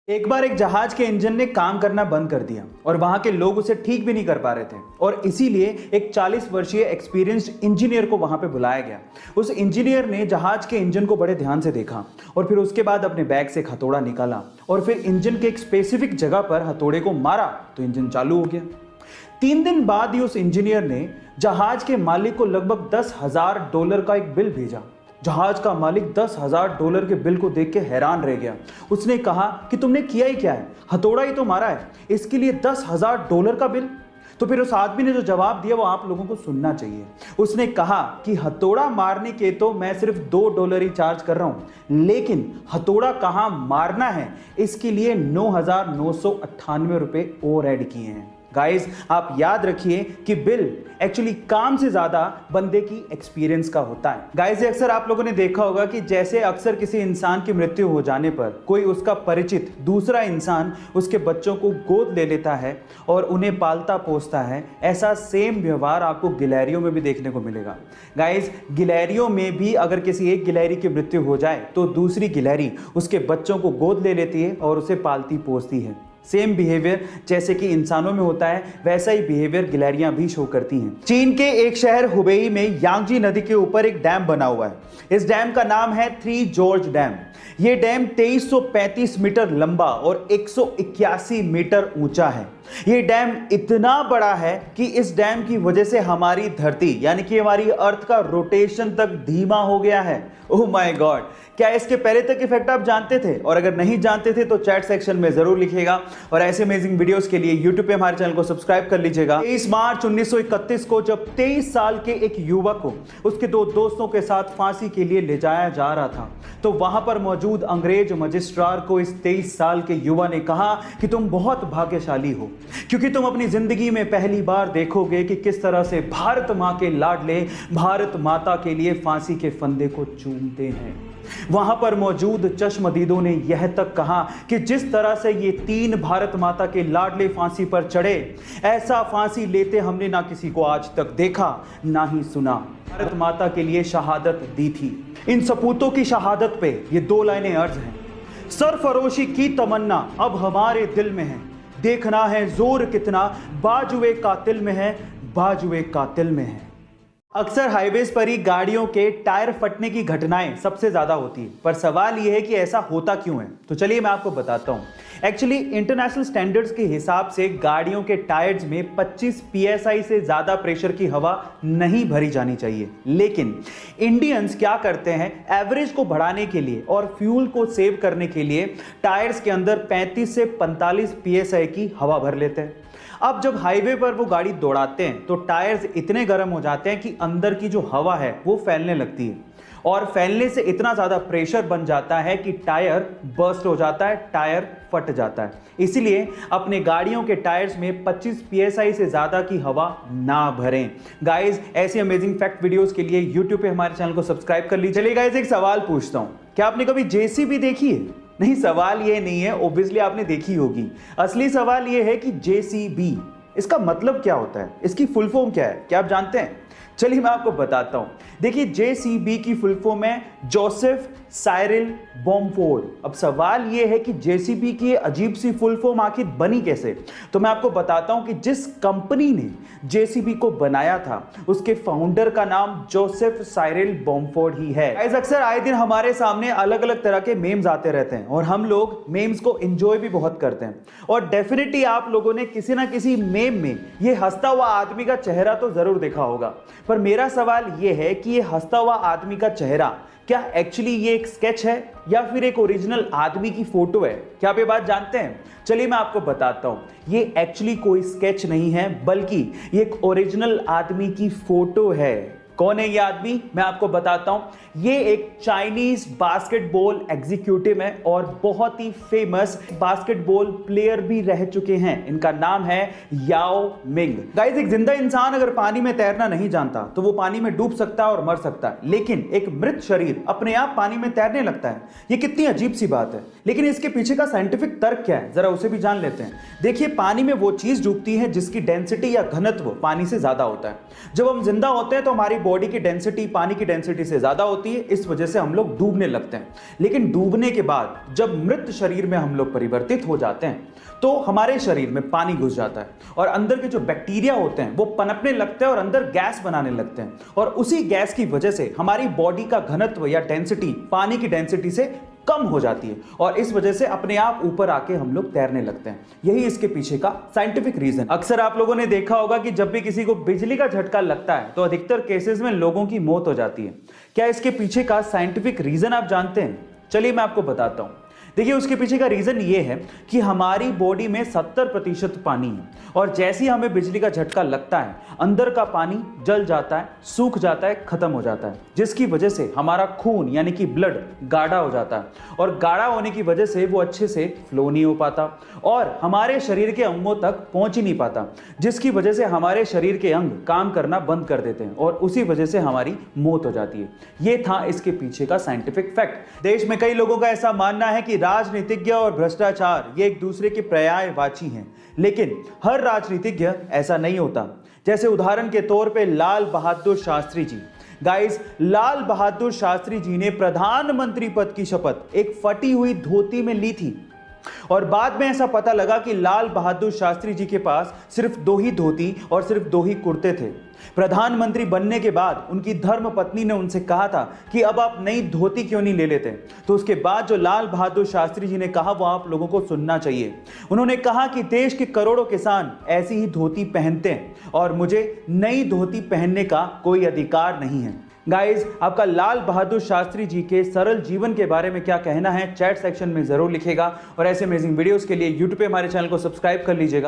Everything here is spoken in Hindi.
एक बार एक जहाज के इंजन ने काम करना बंद कर दिया और वहां के लोग उसे ठीक भी नहीं कर पा रहे थे और इसीलिए एक 40 वर्षीय एक्सपीरियंस्ड इंजीनियर को वहां पे बुलाया गया। उस इंजीनियर ने जहाज के इंजन को बड़े ध्यान से देखा और फिर उसके बाद अपने बैग से एक हथौड़ा निकाला और फिर इंजन के एक स्पेसिफिक जगह पर हथौड़े को मारा तो इंजन चालू हो गया। 3 दिन बाद ही उस इंजीनियर ने जहाज के मालिक को लगभग $10,000 का एक बिल भेजा। जहाज का मालिक $10,000 के बिल को देख के हैरान रह गया। उसने कहा कि तुमने किया ही क्या है, हथौड़ा ही तो मारा है, इसके लिए $10,000 का बिल। तो फिर उस आदमी ने जो जवाब दिया वो आप लोगों को सुनना चाहिए। उसने कहा कि हथौड़ा मारने के तो मैं सिर्फ $2 ही चार्ज कर रहा हूं, लेकिन हथौड़ा कहां मारना है इसके लिए $9,998 और ऐड किए हैं। गाइस, आप याद रखिए कि बिल एक्चुअली काम से ज्यादा बंदे की एक्सपीरियंस का होता है। गाइस, अक्सर आप लोगों ने देखा होगा कि जैसे अक्सर किसी इंसान की मृत्यु हो जाने पर कोई उसका परिचित दूसरा इंसान उसके बच्चों को गोद ले लेता है और उन्हें पालता पोसता है, ऐसा सेम व्यवहार आपको गिलहरियों में भी देखने को मिलेगा। गाइस, गिलहरियों में भी अगर किसी एक गिलहरी की मृत्यु हो जाए तो दूसरी गिलहरी उसके बच्चों को गोद ले लेती है और उसे पालती पोसती है। सेम बिहेवियर जैसे कि इंसानों में होता है, वैसा ही बिहेवियर गिलहरियां भी शो करती हैं। चीन के एक शहर हुबेई में यांगजी नदी के ऊपर एक डैम बना हुआ है। इस डैम का नाम है 3 जॉर्ज डैम। यह डैम 2335 मीटर लंबा और 181 मीटर ऊंचा है। यह डैम इतना बड़ा है कि इस डैम की वजह से हमारी धरती यानी कि हमारी अर्थ का रोटेशन तक धीमा हो गया है। ओह माय गॉड, क्या इसके पहले तक इफेक्ट आप जानते थे? और अगर नहीं जानते थे तो चैट सेक्शन में जरूर लिखिएगा और ऐसे अमेजिंग वीडियोस के लिए यूट्यूब पे हमारे चैनल को सब्सक्राइब कर लीजिएगा। 23 मार्च 1931 को जब 23 साल के एक युवक को उसके 2 दोस्तों के साथ फांसी के लिए ले जाया जा रहा था तो वहां पर मौजूद अंग्रेज मजिस्ट्रार को इस 23 साल के युवा ने कहा कि तुम बहुत भाग्यशाली हो क्योंकि तुम अपनी जिंदगी में पहली बार देखोगे कि किस तरह से भारत मां के लाडले भारत माता के लिए फांसी के फंदे को चूमते हैं। वहां पर मौजूद चश्मदीदों ने यह तक कहा कि जिस तरह से ये 3 भारत माता के लाडले फांसी पर चढ़े, ऐसा फांसी लेते हमने ना किसी को आज तक देखा ना ही सुना। भारत माता के लिए शहादत दी थी। इन सपूतों की शहादत पे ये 2 लाइनें अर्ज हैं। सरफरोशी की तमन्ना अब हमारे दिल में है, देखना है जोर कितना बाजुए कातिल में है, बाजुए कातिल में है। अक्सर हाईवेज पर ही गाड़ियों के टायर फटने की घटनाएं सबसे ज्यादा होती है, पर सवाल यह है कि ऐसा होता क्यों है। तो चलिए मैं आपको बताता हूं। एक्चुअली इंटरनेशनल स्टैंडर्ड्स के हिसाब से गाड़ियों के टायर्स में 25 psi से ज्यादा प्रेशर की हवा नहीं भरी जानी चाहिए, लेकिन इंडियंस क्या करते हैं, एवरेज को बढ़ाने के लिए और फ्यूल को सेव करने के लिए टायर्स के अंदर 35 से 45 psi की हवा भर लेते हैं। अब जब हाईवे पर वो गाड़ी दौड़ाते हैं तो टायर्स इतने गर्म हो जाते हैं कि अंदर की जो हवा है वो फैलने लगती है और फैलने से इतना ज्यादा प्रेशर बन जाता है कि टायर बर्स्ट हो जाता है, टायर फट जाता है। इसीलिए अपने गाड़ियों के टायर्स में 25 psi से ज्यादा की हवा ना भरें। गाइस, ऐसी अमेजिंग फैक्ट वीडियोस के लिए यूट्यूब पे हमारे चैनल को सब्सक्राइब कर लीजिए। चलिए गाइस, एक सवाल पूछता हूं, क्या आपने कभी जेसीबी देखी है? नहीं, सवाल ये नहीं है, ओब्वियसली आपने देखी होगी। असली सवाल ये है कि जेसीबी इसका मतलब क्या होता है, इसकी फुल फॉर्म क्या है, क्या आप जानते हैं? चलिए मैं आपको बताता हूं। देखिए, जेसीबी की फुल फॉर्म है जोसेफ साइरिल बॉम्फोर्ड। अब सवाल यह है कि जेसीबी की अजीब सी फुल फॉर्म आखिर बनी कैसे? तो मैं आपको बताता हूं कि जिस कंपनी ने जेसीबी को बनाया था उसके फाउंडर का नाम जोसेफ साइरिल बॉम्फोर्ड ही है। गाइस, अक्सर आए दिन हमारे सामने अलग अलग तरह के मेम्स आते रहते हैं और हम लोग मेम्स को एंजॉय भी बहुत करते हैं और डेफिनेटली आप लोगों ने किसी ना किसी मेम में ये हंसता हुआ आदमी का चेहरा तो जरूर देखा होगा। पर मेरा सवाल यह है कि ये हंसता हुआ आदमी का चेहरा क्या एक्चुअली ये एक स्केच है या फिर एक ओरिजिनल आदमी की फोटो है? क्या आप ये बात जानते हैं? चलिए मैं आपको बताता हूं। ये एक्चुअली कोई स्केच नहीं है, बल्कि ये एक ओरिजिनल आदमी की फोटो है। कौन है ये आदमी? मैं आपको बताता हूं। ये एक चाइनीज बास्केटबॉल एग्जीक्यूटिव है और बहुत ही फेमस बास्केटबॉल प्लेयर भी रह चुके हैं। इनका नाम है याओ मिंग। गाइस, एक जिंदा इंसान अगर पानी में तैरना नहीं जानता तो वो पानी में डूब सकता है और मर सकता है, लेकिन एक मृत शरीर अपने आप पानी में तैरने लगता है। ये कितनी अजीब सी बात है, लेकिन इसके पीछे का साइंटिफिक तर्क क्या है, जरा उसे भी जान लेते हैं। देखिए, पानी में वो चीज डूबती है जिसकी डेंसिटी या घनत्व पानी से ज्यादा होता है। जब हम जिंदा होते हैं तो हमारी बॉडी की डेंसिटी पानी की डेंसिटी से ज्यादा होती है, इस वजह से हम लोग डूबने लगते हैं। लेकिन डूबने के बाद जब मृत शरीर में हम लोग परिवर्तित हो जाते हैं तो हमारे शरीर में पानी घुस जाता है और अंदर के जो बैक्टीरिया होते हैं वो पनपने लगते हैं और अंदर गैस बनाने लगते हैं, और उसी गैस की वजह से हमारी बॉडी का घनत्व या डेंसिटी पानी की डेंसिटी से कम हो जाती है और इस वजह से अपने आप ऊपर आके हम लोग तैरने लगते हैं। यही इसके पीछे का साइंटिफिक रीजन। अक्सर आप लोगों ने देखा होगा कि जब भी किसी को बिजली का झटका लगता है तो अधिकतर केसेस में लोगों की मौत हो जाती है। क्या इसके पीछे का साइंटिफिक रीजन आप जानते हैं? चलिए मैं आपको बताता हूं। देखिए, उसके पीछे का रीजन ये है कि हमारी बॉडी में 70% पानी है और जैसे ही हमें बिजली का झटका लगता है अंदर का पानी जल जाता है, सूख जाता है, खत्म हो जाता है, जिसकी वजह से हमारा खून यानी कि ब्लड गाढ़ा हो जाता है और गाढ़ा होने की वजह से वो अच्छे से फ्लो नहीं हो पाता और हमारे शरीर के अंगों तक पहुंच ही नहीं पाता, जिसकी वजह से हमारे शरीर के अंग काम करना बंद कर देते हैं और उसी वजह से हमारी मौत हो जाती है। ये था इसके पीछे का साइंटिफिक फैक्ट। देश में कई लोगों का ऐसा मानना है कि राजनीतिज्ञ और भ्रष्टाचार ये एक दूसरे के पर्यायवाची हैं, लेकिन हर राजनीतिज्ञ ऐसा नहीं होता। जैसे उदाहरण के तौर पे लाल बहादुर शास्त्री जी। गाइस, लाल बहादुर शास्त्री जी ने प्रधानमंत्री पद की शपथ एक फटी हुई धोती में ली थी और बाद में ऐसा पता लगा कि लाल बहादुर शास्त्री जी के पास सिर्फ 2 ही धोती और सिर्फ 2 ही कुर्ते थे। प्रधानमंत्री बनने के बाद उनकी धर्म पत्नी ने उनसे कहा था कि अब आप नई धोती क्यों नहीं ले लेते। तो उसके बाद जो लाल बहादुर शास्त्री जी ने कहा वो आप लोगों को सुनना चाहिए। उन्होंने कहा कि देश के करोड़ों किसान ऐसी ही धोती पहनते हैं और मुझे नई धोती पहनने का कोई अधिकार नहीं है। गाइस, आपका लाल बहादुर शास्त्री जी के सरल जीवन के बारे में क्या कहना है चैट सेक्शन में जरूर लिखेगा और ऐसे अमेजिंग वीडियोस के लिए यूट्यूब पे हमारे चैनल को सब्सक्राइब कर लीजिएगा।